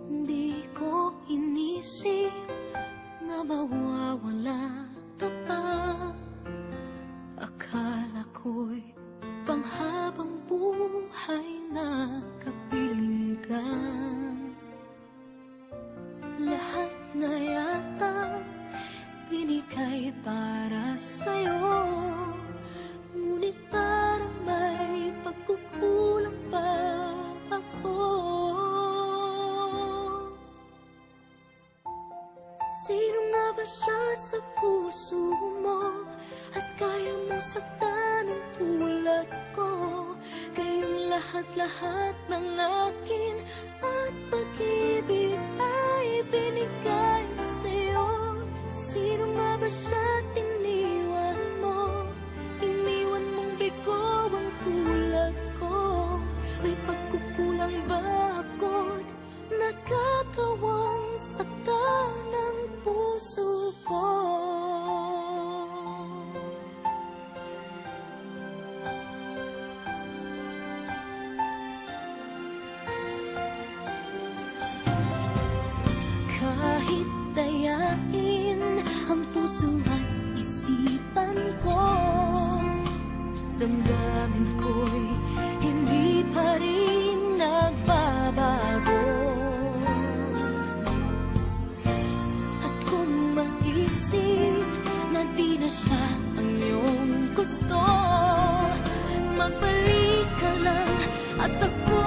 Di ko inisip na mawawala ka pa. Akala ko'y panghabang buhay na kapiling ka. Lahat na yata binigay para sa'yo, ngunit parang may pagkukulang pa ako. Sino nga ba siya sa puso mo at kaya mong saktan ng tulad ko? Kayong lahat-lahat ng akin at pag-ibig ay binigay sa'yo. Sino nga ba siya iniwan mo? Iniwan mong bigo ang tulad ko. May pagkukulang ba ako't nakakawang saktan ng puso ko? Kahit dayain ang puso at isipan ko, damdamin ko'y hindi pa rin nagbabago. At kung maisip na di na siya ang iyong gusto, magbalik ka lang at ako